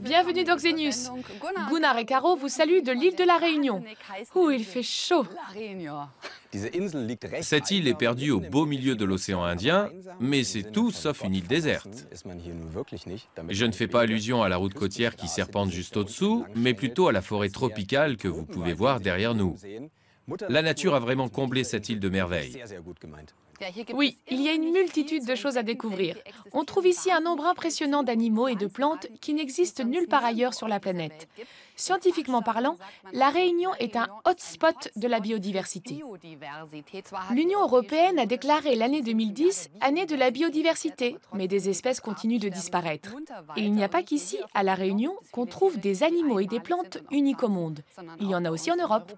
Bienvenue dans Xenius. Gunnar et Caro vous saluent de l'île de la Réunion. Ouh, il fait chaud. Cette île est perdue au beau milieu de l'océan Indien, mais c'est tout sauf une île déserte. Je ne fais pas allusion à la route côtière qui serpente juste au-dessous, mais plutôt à la forêt tropicale que vous pouvez voir derrière nous. La nature a vraiment comblé cette île de merveilles. Oui, il y a une multitude de choses à découvrir. On trouve ici un nombre impressionnant d'animaux et de plantes qui n'existent nulle part ailleurs sur la planète. Scientifiquement parlant, la Réunion est un hotspot de la biodiversité. L'Union européenne a déclaré l'année 2010 année de la biodiversité, mais des espèces continuent de disparaître. Et il n'y a pas qu'ici, à la Réunion, qu'on trouve des animaux et des plantes uniques au monde. Il y en a aussi en Europe.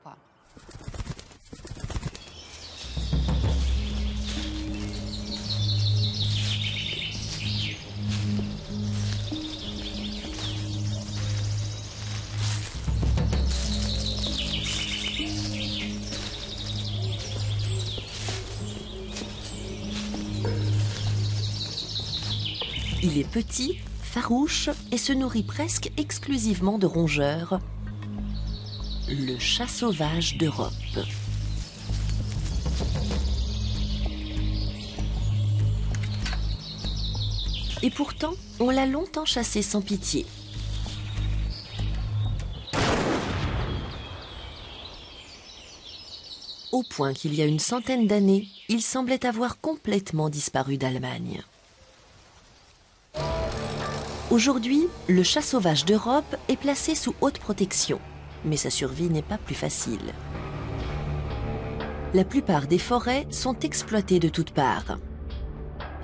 Il est petit, farouche et se nourrit presque exclusivement de rongeurs. Le chat sauvage d'Europe. Et pourtant, on l'a longtemps chassé sans pitié. Au point qu'il y a une centaine d'années, il semblait avoir complètement disparu d'Allemagne. Aujourd'hui, le chat sauvage d'Europe est placé sous haute protection, mais sa survie n'est pas plus facile. La plupart des forêts sont exploitées de toutes parts.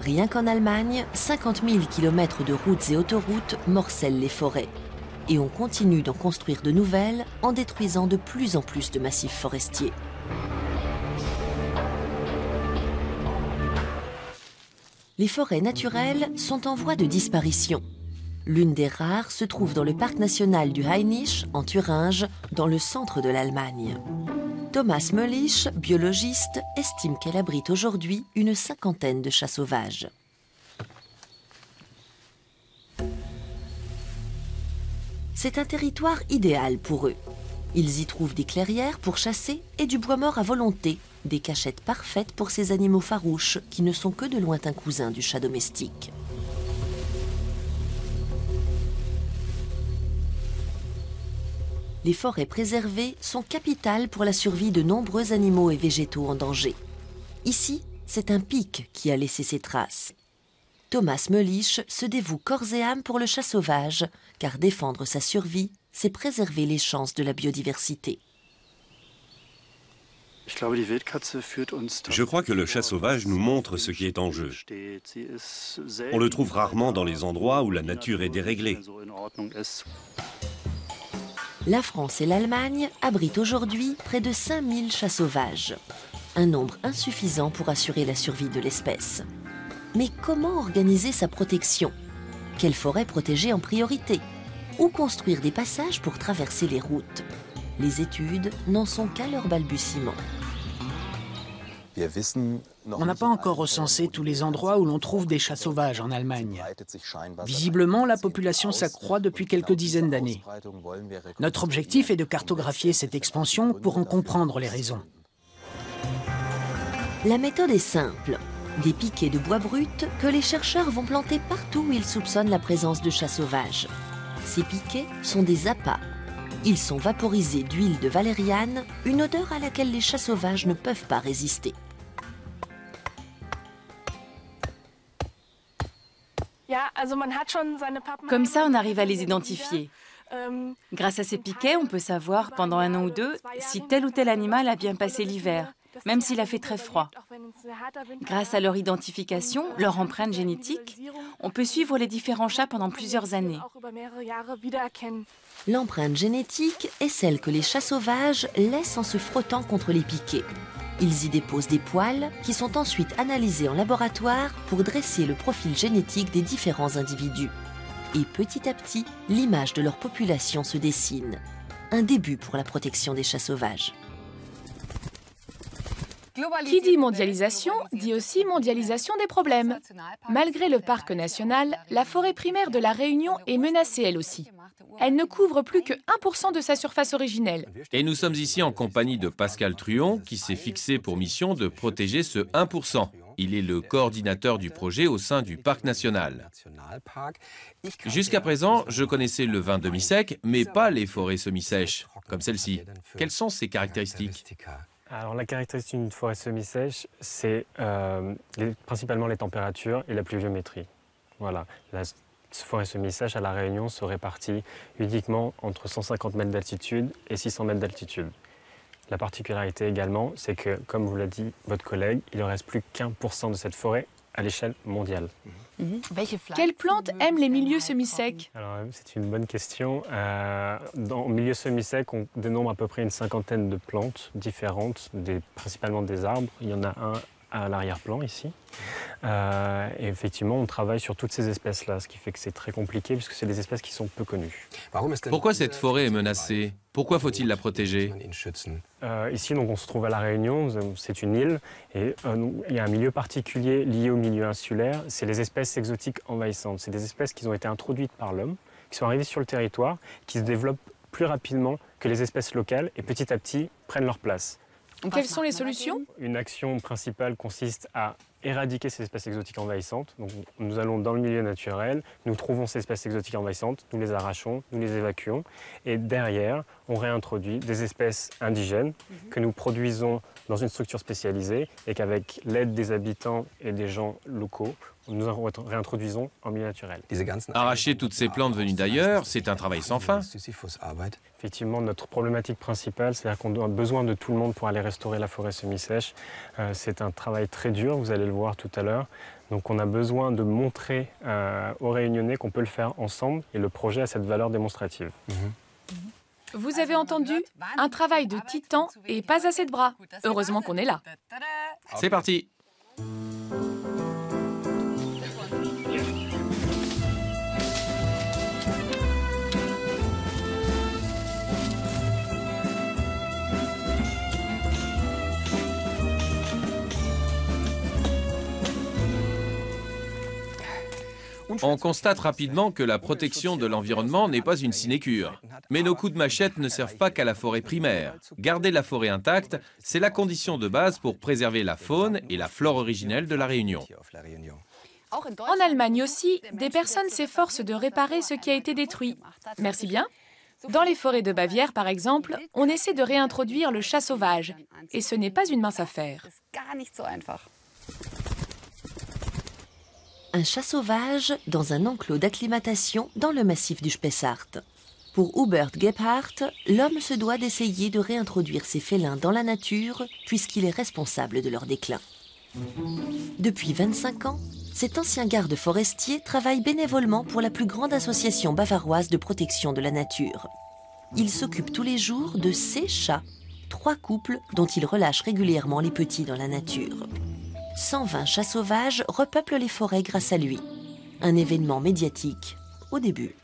Rien qu'en Allemagne, 50 000 km de routes et autoroutes morcellent les forêts. Et on continue d'en construire de nouvelles en détruisant de plus en plus de massifs forestiers. Les forêts naturelles sont en voie de disparition. L'une des rares se trouve dans le parc national du Hainich, en Thuringe, dans le centre de l'Allemagne. Thomas Möllisch, biologiste, estime qu'elle abrite aujourd'hui une cinquantaine de chats sauvages. C'est un territoire idéal pour eux. Ils y trouvent des clairières pour chasser et du bois mort à volonté, des cachettes parfaites pour ces animaux farouches qui ne sont que de lointains cousins du chat domestique. Les forêts préservées sont capitales pour la survie de nombreux animaux et végétaux en danger. Ici, c'est un pic qui a laissé ses traces. Thomas Möllisch se dévoue corps et âme pour le chat sauvage, car défendre sa survie, c'est préserver les chances de la biodiversité. Je crois que le chat sauvage nous montre ce qui est en jeu. On le trouve rarement dans les endroits où la nature est déréglée. La France et l'Allemagne abritent aujourd'hui près de 5000 chats sauvages. Un nombre insuffisant pour assurer la survie de l'espèce. Mais comment organiser sa protection? Quelle forêt protéger en priorité? Où construire des passages pour traverser les routes? Les études n'en sont qu'à leur balbutiement. On n'a pas encore recensé tous les endroits où l'on trouve des chats sauvages en Allemagne. Visiblement, la population s'accroît depuis quelques dizaines d'années. Notre objectif est de cartographier cette expansion pour en comprendre les raisons. La méthode est simple. Des piquets de bois brut que les chercheurs vont planter partout où ils soupçonnent la présence de chats sauvages. Ces piquets sont des appâts. Ils sont vaporisés d'huile de valériane, une odeur à laquelle les chats sauvages ne peuvent pas résister. Comme ça, on arrive à les identifier. Grâce à ces piquets, on peut savoir pendant un an ou deux si tel ou tel animal a bien passé l'hiver, même s'il a fait très froid. Grâce à leur identification, leur empreinte génétique, on peut suivre les différents chats pendant plusieurs années. L'empreinte génétique est celle que les chats sauvages laissent en se frottant contre les piquets. Ils y déposent des poils qui sont ensuite analysés en laboratoire pour dresser le profil génétique des différents individus. Et petit à petit, l'image de leur population se dessine. Un début pour la protection des chats sauvages. Qui dit mondialisation, dit aussi mondialisation des problèmes. Malgré le parc national, la forêt primaire de La Réunion est menacée elle aussi. Elle ne couvre plus que 1% de sa surface originelle. Et nous sommes ici en compagnie de Pascal Truon, qui s'est fixé pour mission de protéger ce 1%. Il est le coordinateur du projet au sein du parc national. Jusqu'à présent, je connaissais le vin demi-sec, mais pas les forêts semi-sèches, comme celle-ci. Quelles sont ses caractéristiques ? Alors la caractéristique d'une forêt semi-sèche, c'est principalement les températures et la pluviométrie. Voilà. La forêt semi-sèche à La Réunion se répartit uniquement entre 150 mètres d'altitude et 600 mètres d'altitude. La particularité également, c'est que, comme vous l'a dit votre collègue, il ne reste plus qu'1% de cette forêt à l'échelle mondiale. Quelles plantes aiment les milieux semi-secs? Alors, c'est une bonne question. Dans le milieu semi-sec, on dénombre à peu près une cinquantaine de plantes différentes, principalement des arbres. Il y en a un à l'arrière-plan ici. Et effectivement, on travaille sur toutes ces espèces-là, ce qui fait que c'est très compliqué puisque c'est des espèces qui sont peu connues. Pourquoi cette forêt est menacée? Pourquoi faut-il la protéger? Ici, donc, on se trouve à La Réunion, c'est une île, et il y a un milieu particulier lié au milieu insulaire, c'est les espèces exotiques envahissantes. C'est des espèces qui ont été introduites par l'homme, qui sont arrivées sur le territoire, qui se développent plus rapidement que les espèces locales et petit à petit prennent leur place. Quelles sont les solutions? Une action principale consiste à éradiquer ces espèces exotiques envahissantes. Donc, nous allons dans le milieu naturel, nous trouvons ces espèces exotiques envahissantes, nous les arrachons, nous les évacuons et derrière, on réintroduit des espèces indigènes que nous produisons dans une structure spécialisée et qu'avec l'aide des habitants et des gens locaux, nous réintroduisons en milieu naturel. Arracher toutes ces plantes venues d'ailleurs, c'est un travail sans fin. Effectivement, notre problématique principale, c'est-à-dire qu'on a besoin de tout le monde pour aller restaurer la forêt semi-sèche. C'est un travail très dur, vous allez le voir tout à l'heure. Donc on a besoin de montrer aux Réunionnais qu'on peut le faire ensemble et le projet a cette valeur démonstrative. Vous avez entendu? Un travail de titan et pas assez de bras. Heureusement qu'on est là. C'est parti! On constate rapidement que la protection de l'environnement n'est pas une sinécure. Mais nos coups de machette ne servent pas qu'à la forêt primaire. Garder la forêt intacte, c'est la condition de base pour préserver la faune et la flore originelle de La Réunion. En Allemagne aussi, des personnes s'efforcent de réparer ce qui a été détruit. Merci bien. Dans les forêts de Bavière, par exemple, on essaie de réintroduire le chat sauvage. Et ce n'est pas une mince affaire. Un chat sauvage dans un enclos d'acclimatation dans le massif du Spessart. Pour Hubert Gebhardt, l'homme se doit d'essayer de réintroduire ces félins dans la nature puisqu'il est responsable de leur déclin. Depuis 25 ans, cet ancien garde forestier travaille bénévolement pour la plus grande association bavaroise de protection de la nature. Il s'occupe tous les jours de ces chats, 3 couples dont il relâche régulièrement les petits dans la nature. 120 chats sauvages repeuplent les forêts grâce à lui. Un événement médiatique au début.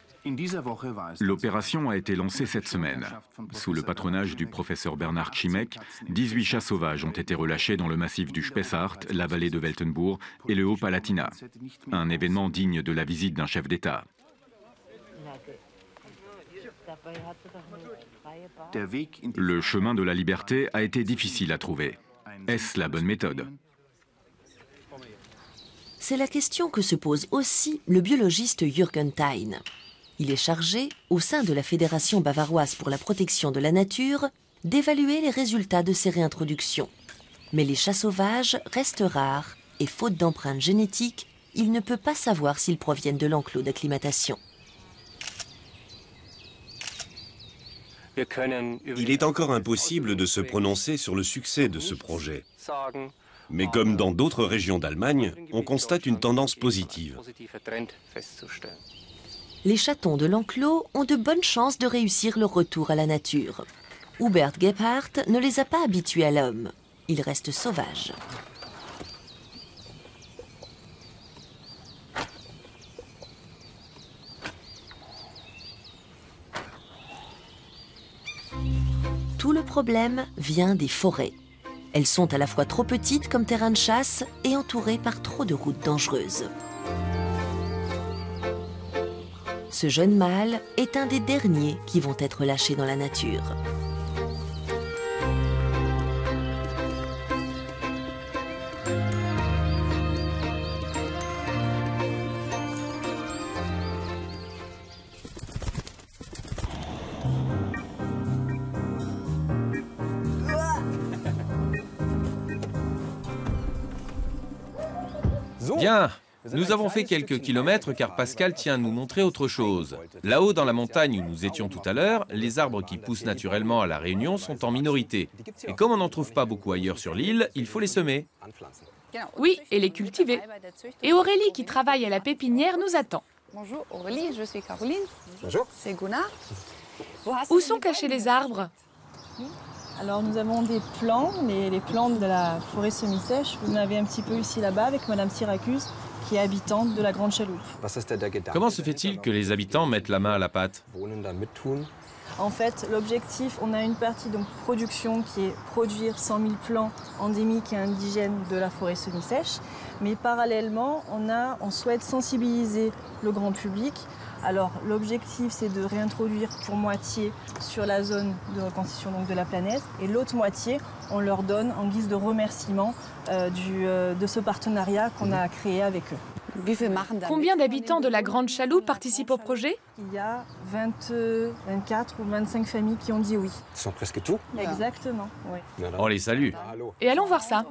L'opération a été lancée cette semaine. Sous le patronage du professeur Bernard Chimek, 18 chats sauvages ont été relâchés dans le massif du Spessart, la vallée de Weltenbourg et le Haut-Palatinat. Un événement digne de la visite d'un chef d'État. Le chemin de la liberté a été difficile à trouver. Est-ce la bonne méthode ? C'est la question que se pose aussi le biologiste Jürgen Thein. Il est chargé, au sein de la Fédération bavaroise pour la protection de la nature, d'évaluer les résultats de ces réintroductions. Mais les chats sauvages restent rares et faute d'empreintes génétiques, il ne peut pas savoir s'ils proviennent de l'enclos d'acclimatation. Il est encore impossible de se prononcer sur le succès de ce projet. Mais comme dans d'autres régions d'Allemagne, on constate une tendance positive. Les chatons de l'enclos ont de bonnes chances de réussir leur retour à la nature. Hubert Gebhardt ne les a pas habitués à l'homme. Ils restent sauvages. Tout le problème vient des forêts. Elles sont à la fois trop petites comme terrain de chasse et entourées par trop de routes dangereuses. Ce jeune mâle est un des derniers qui vont être lâchés dans la nature. Bien, nous avons fait quelques kilomètres car Pascal tient à nous montrer autre chose. Là-haut dans la montagne où nous étions tout à l'heure, les arbres qui poussent naturellement à La Réunion sont en minorité. Et comme on n'en trouve pas beaucoup ailleurs sur l'île, il faut les semer. Oui, et les cultiver. Et Aurélie, qui travaille à la pépinière, nous attend. Bonjour Aurélie, je suis Caroline. Bonjour. C'est Gunnar. Où sont cachés les arbres? Alors nous avons des plants, les plants de la forêt semi-sèche. Vous en avez un petit peu ici là-bas avec Madame Syracuse, qui est habitante de la Grande Chaloupe. Comment se fait-il que les habitants mettent la main à la pâte? En fait, l'objectif, on a une partie de production qui est produire 100 000 plants endémiques et indigènes de la forêt semi-sèche. Mais parallèlement, on souhaite sensibiliser le grand public. Alors l'objectif, c'est de réintroduire pour moitié sur la zone de reconstitution donc, de la planète. Et l'autre moitié, on leur donne en guise de remerciement de ce partenariat qu'on a créé avec eux. Combien d'habitants de la Grande Chaloupe participent au projet? Il y a 24 ou 25 familles qui ont dit oui. Ce sont presque tout. Exactement, oui. On les salue. Et allons voir ça.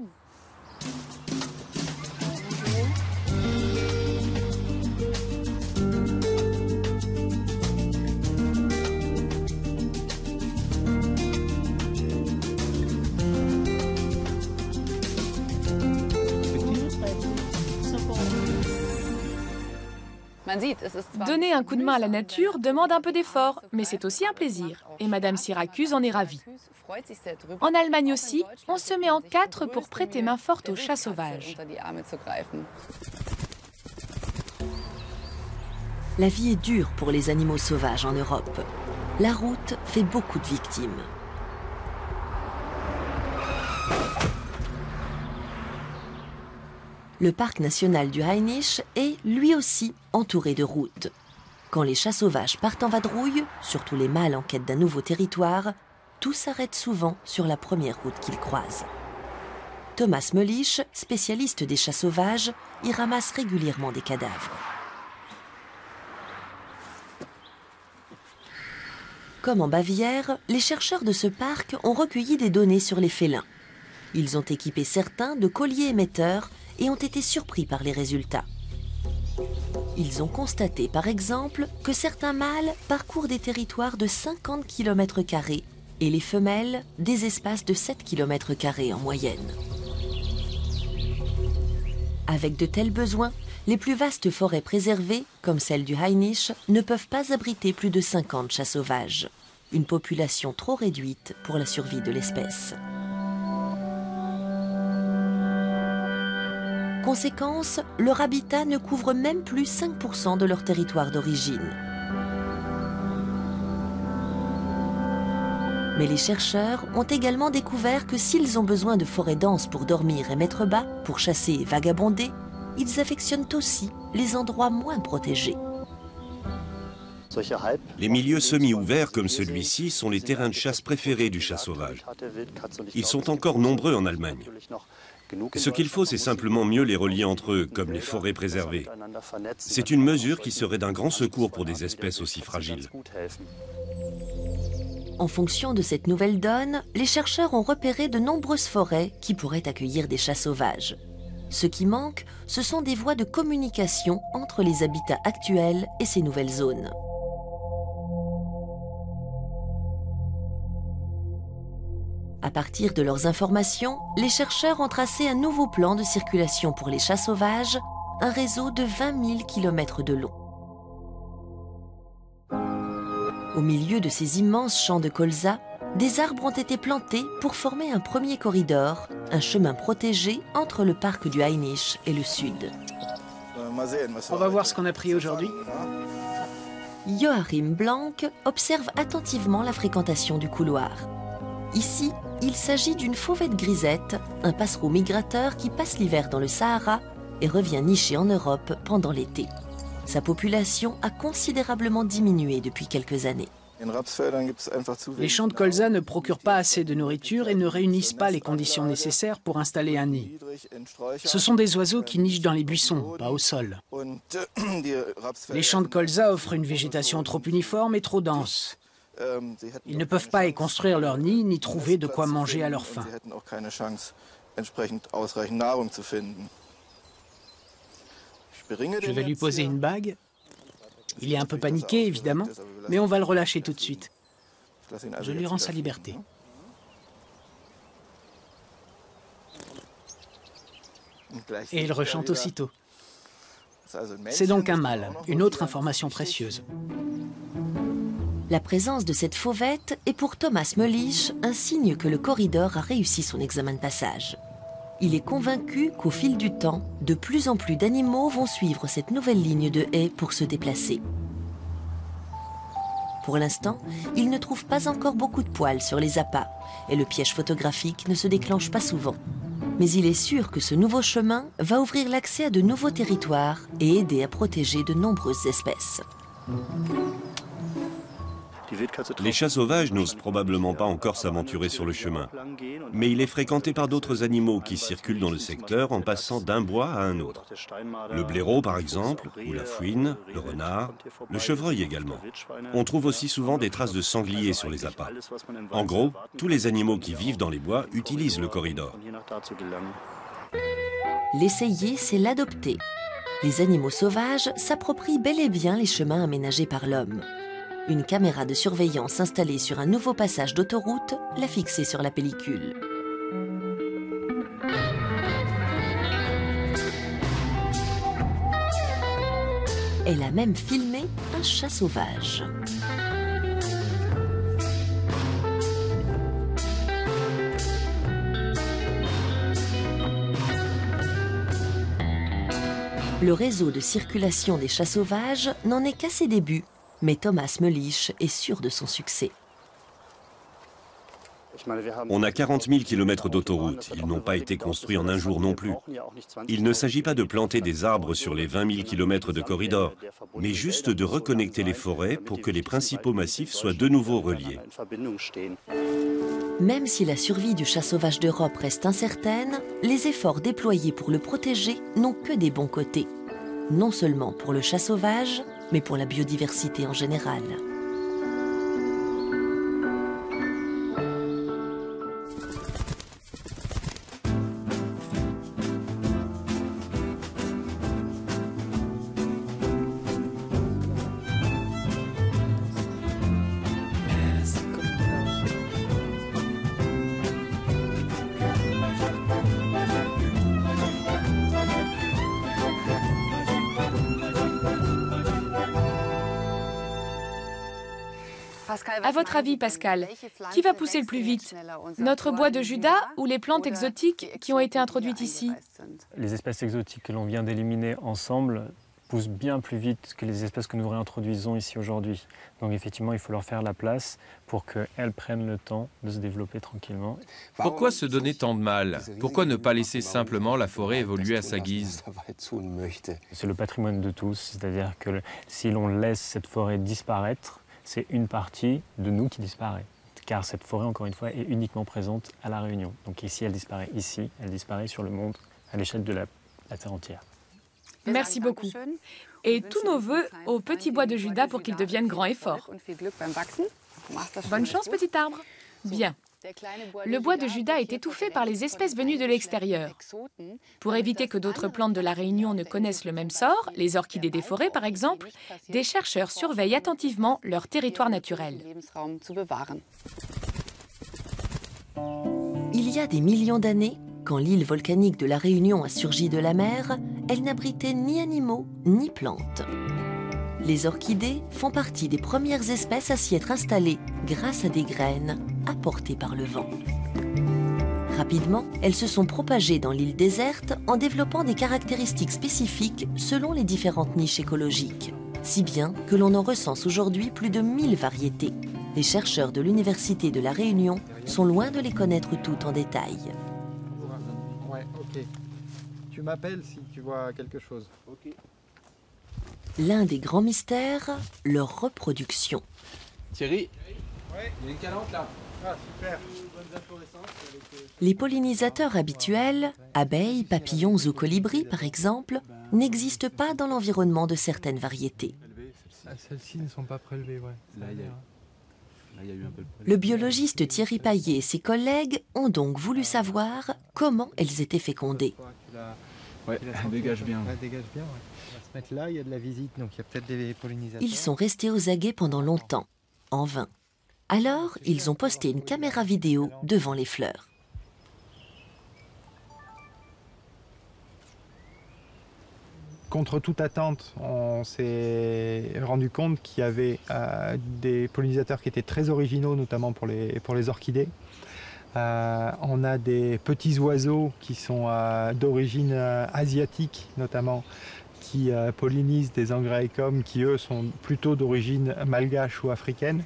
Donner un coup de main à la nature demande un peu d'effort, mais c'est aussi un plaisir. Et Madame Syracuse en est ravie. En Allemagne aussi, on se met en quatre pour prêter main forte aux chats sauvages. La vie est dure pour les animaux sauvages en Europe. La route fait beaucoup de victimes. Le parc national du Hainich est, lui aussi, entouré de routes. Quand les chats sauvages partent en vadrouille, surtout les mâles en quête d'un nouveau territoire, tout s'arrête souvent sur la première route qu'ils croisent. Thomas Möllisch, spécialiste des chats sauvages, y ramasse régulièrement des cadavres. Comme en Bavière, les chercheurs de ce parc ont recueilli des données sur les félins. Ils ont équipé certains de colliers émetteurs et ont été surpris par les résultats. Ils ont constaté, par exemple, que certains mâles parcourent des territoires de 50 km² et les femelles des espaces de 7 km² en moyenne. Avec de tels besoins, les plus vastes forêts préservées, comme celle du Hainich, ne peuvent pas abriter plus de 50 chats sauvages. Une population trop réduite pour la survie de l'espèce. Conséquence, leur habitat ne couvre même plus 5% de leur territoire d'origine. Mais les chercheurs ont également découvert que s'ils ont besoin de forêts denses pour dormir et mettre bas, pour chasser et vagabonder, ils affectionnent aussi les endroits moins protégés. Les milieux semi-ouverts comme celui-ci sont les terrains de chasse préférés du chat sauvage. Ils sont encore nombreux en Allemagne. Ce qu'il faut, c'est simplement mieux les relier entre eux, comme les forêts préservées. C'est une mesure qui serait d'un grand secours pour des espèces aussi fragiles. En fonction de cette nouvelle donne, les chercheurs ont repéré de nombreuses forêts qui pourraient accueillir des chats sauvages. Ce qui manque, ce sont des voies de communication entre les habitats actuels et ces nouvelles zones. À partir de leurs informations, les chercheurs ont tracé un nouveau plan de circulation pour les chats sauvages, un réseau de 20 000 km de long. Au milieu de ces immenses champs de colza, des arbres ont été plantés pour former un premier corridor, un chemin protégé entre le parc du Hainich et le sud. On va voir ce qu'on a pris aujourd'hui. Joachim Blank observe attentivement la fréquentation du couloir. Ici, il s'agit d'une fauvette grisette, un passereau migrateur qui passe l'hiver dans le Sahara et revient nicher en Europe pendant l'été. Sa population a considérablement diminué depuis quelques années. Les champs de colza ne procurent pas assez de nourriture et ne réunissent pas les conditions nécessaires pour installer un nid. Ce sont des oiseaux qui nichent dans les buissons, pas au sol. Les champs de colza offrent une végétation trop uniforme et trop dense. Ils ne peuvent pas y construire leur nid ni trouver de quoi manger à leur faim. Je vais lui poser une bague. Il est un peu paniqué, évidemment, mais on va le relâcher tout de suite. Je lui rends sa liberté. Et il rechante aussitôt. C'est donc un mâle, une autre information précieuse. La présence de cette fauvette est pour Thomas Möllisch un signe que le corridor a réussi son examen de passage. Il est convaincu qu'au fil du temps, de plus en plus d'animaux vont suivre cette nouvelle ligne de haies pour se déplacer. Pour l'instant, il ne trouve pas encore beaucoup de poils sur les appâts et le piège photographique ne se déclenche pas souvent. Mais il est sûr que ce nouveau chemin va ouvrir l'accès à de nouveaux territoires et aider à protéger de nombreuses espèces. Les chats sauvages n'osent probablement pas encore s'aventurer sur le chemin, mais il est fréquenté par d'autres animaux qui circulent dans le secteur en passant d'un bois à un autre. Le blaireau par exemple, ou la fouine, le renard, le chevreuil également. On trouve aussi souvent des traces de sangliers sur les appâts. En gros, tous les animaux qui vivent dans les bois utilisent le corridor. L'essayer, c'est l'adopter. Les animaux sauvages s'approprient bel et bien les chemins aménagés par l'homme. Une caméra de surveillance installée sur un nouveau passage d'autoroute l'a fixée sur la pellicule. Elle a même filmé un chat sauvage. Le réseau de circulation des chats sauvages n'en est qu'à ses débuts. Mais Thomas Möllisch est sûr de son succès. On a 40 000 km d'autoroute. Ils n'ont pas été construits en un jour non plus. Il ne s'agit pas de planter des arbres sur les 20 000 km de corridor, mais juste de reconnecter les forêts pour que les principaux massifs soient de nouveau reliés. Même si la survie du chat sauvage d'Europe reste incertaine, les efforts déployés pour le protéger n'ont que des bons côtés. Non seulement pour le chat sauvage, mais pour la biodiversité en général. À votre avis, Pascal, qui va pousser le plus vite? Notre bois de Juda ou les plantes exotiques qui ont été introduites ici? Les espèces exotiques que l'on vient d'éliminer ensemble poussent bien plus vite que les espèces que nous réintroduisons ici aujourd'hui. Donc effectivement, il faut leur faire la place pour qu'elles prennent le temps de se développer tranquillement. Pourquoi se donner tant de mal? Pourquoi ne pas laisser simplement la forêt évoluer à sa guise? C'est le patrimoine de tous, c'est-à-dire que si l'on laisse cette forêt disparaître, c'est une partie de nous qui disparaît. Car cette forêt, encore une fois, est uniquement présente à La Réunion. Donc ici, elle disparaît ici, elle disparaît sur le monde, à l'échelle de la Terre entière. Merci beaucoup. Et tous nos vœux au petit bois de Juda pour qu'il devienne grand et fort. Bonne chance, petit arbre. Bien. Le bois de Juda est étouffé par les espèces venues de l'extérieur. Pour éviter que d'autres plantes de la Réunion ne connaissent le même sort, les orchidées des forêts par exemple, des chercheurs surveillent attentivement leur territoire naturel. Il y a des millions d'années, quand l'île volcanique de la Réunion a surgi de la mer, elle n'abritait ni animaux ni plantes. Les orchidées font partie des premières espèces à s'y être installées grâce à des graines apportées par le vent. Rapidement, elles se sont propagées dans l'île déserte en développant des caractéristiques spécifiques selon les différentes niches écologiques, si bien que l'on en recense aujourd'hui plus de 1000 variétés. Les chercheurs de l'Université de La Réunion sont loin de les connaître toutes en détail. Ouais, ok. Tu m'appelles si tu vois quelque chose. Ok. L'un des grands mystères, leur reproduction. Thierry, ouais. Il y a une calante là. Ah, super. Les pollinisateurs habituels, abeilles, papillons ou colibris par exemple, n'existent pas dans l'environnement de certaines variétés. Celles-ci ne sont pas prélevées, ouais. Là, il y a eu un peu de... Le biologiste Thierry Paillet et ses collègues ont donc voulu savoir comment elles étaient fécondées. Ouais, ça dégage bien. Ça dégage bien, ouais. On va se mettre là, il y a de la visite, donc il y a peut-être des pollinisateurs. Ils sont restés aux aguets pendant longtemps, en vain. Alors, ils ont posté une caméra vidéo devant les fleurs. Contre toute attente, on s'est rendu compte qu'il y avait des pollinisateurs qui étaient très originaux, notamment pour les orchidées. On a des petits oiseaux qui sont d'origine asiatique, notamment, qui pollinisent des angraecums qui, eux, sont plutôt d'origine malgache ou africaine.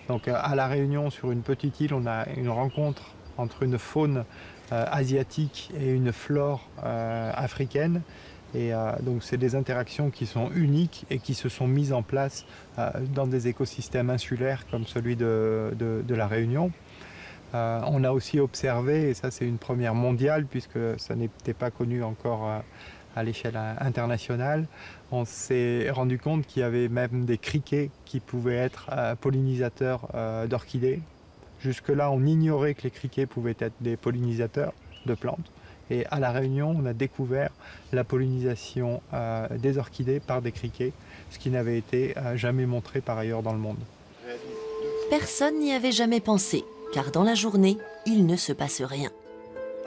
Donc à La Réunion, sur une petite île, on a une rencontre entre une faune asiatique et une flore africaine. Et donc c'est des interactions qui sont uniques et qui se sont mises en place dans des écosystèmes insulaires comme celui de La Réunion. On a aussi observé, et ça c'est une première mondiale puisque ça n'était pas connu encore à l'échelle internationale, on s'est rendu compte qu'il y avait même des criquets qui pouvaient être pollinisateurs d'orchidées. Jusque-là, on ignorait que les criquets pouvaient être des pollinisateurs de plantes. Et à La Réunion, on a découvert la pollinisation des orchidées par des criquets, ce qui n'avait été jamais montré par ailleurs dans le monde. Personne n'y avait jamais pensé, car dans la journée, il ne se passe rien.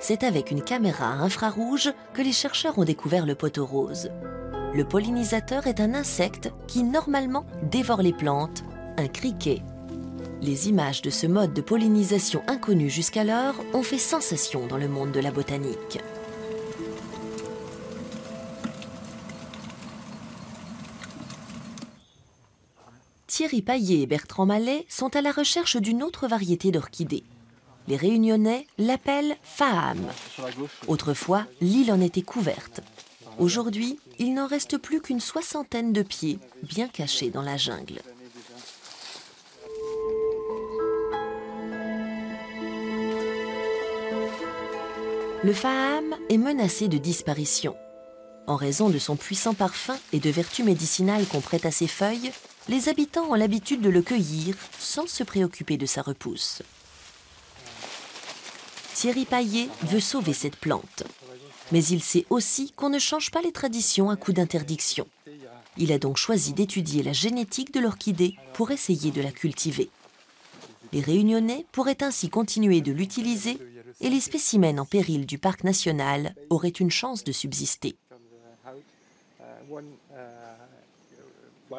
C'est avec une caméra à infrarouge que les chercheurs ont découvert le poteau rose. Le pollinisateur est un insecte qui, normalement, dévore les plantes, un criquet. Les images de ce mode de pollinisation inconnu jusqu'alors ont fait sensation dans le monde de la botanique. Thierry Paillet et Bertrand Mallet sont à la recherche d'une autre variété d'orchidées. Les Réunionnais l'appellent Faham. Autrefois, l'île en était couverte. Aujourd'hui, il n'en reste plus qu'une soixantaine de pieds, bien cachés dans la jungle. Le Faham est menacé de disparition. En raison de son puissant parfum et de vertus médicinales qu'on prête à ses feuilles, les habitants ont l'habitude de le cueillir sans se préoccuper de sa repousse. Thierry Paillet veut sauver cette plante. Mais il sait aussi qu'on ne change pas les traditions à coup d'interdiction. Il a donc choisi d'étudier la génétique de l'orchidée pour essayer de la cultiver. Les Réunionnais pourraient ainsi continuer de l'utiliser et les spécimens en péril du parc national auraient une chance de subsister.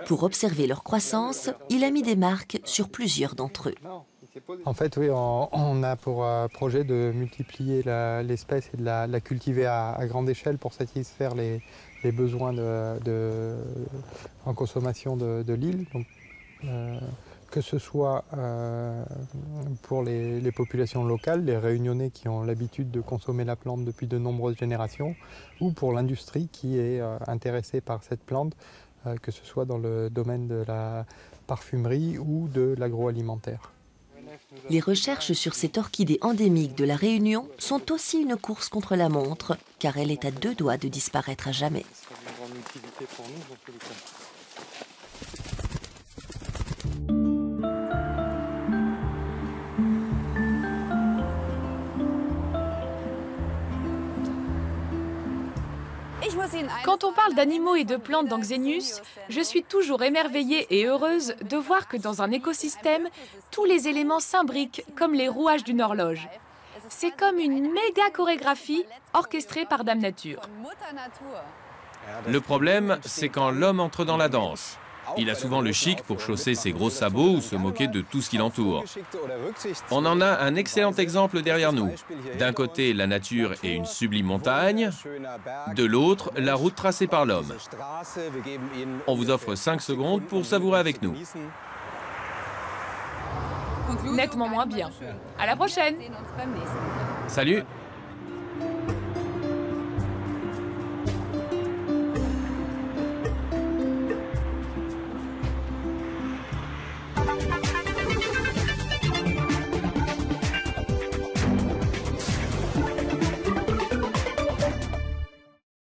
Pour observer leur croissance, il a mis des marques sur plusieurs d'entre eux. En fait, oui, on a pour projet de multiplier l'espèce et de la cultiver à grande échelle pour satisfaire les besoins en consommation de l'île. Que ce soit pour les populations locales, les Réunionnais qui ont l'habitude de consommer la plante depuis de nombreuses générations, ou pour l'industrie qui est intéressée par cette plante, que ce soit dans le domaine de la parfumerie ou de l'agroalimentaire. Les recherches sur cette orchidée endémique de La Réunion sont aussi une course contre la montre, car elle est à 2 doigts de disparaître à jamais. Quand on parle d'animaux et de plantes dans Xenius, je suis toujours émerveillée et heureuse de voir que dans un écosystème, tous les éléments s'imbriquent comme les rouages d'une horloge. C'est comme une méga chorégraphie orchestrée par Dame Nature. Le problème, c'est quand l'homme entre dans la danse. Il a souvent le chic pour chausser ses gros sabots ou se moquer de tout ce qui l'entoure. On en a un excellent exemple derrière nous. D'un côté, la nature et une sublime montagne. De l'autre, la route tracée par l'homme. On vous offre 5 secondes pour savourer avec nous. Nettement moins bien. À la prochaine. Salut!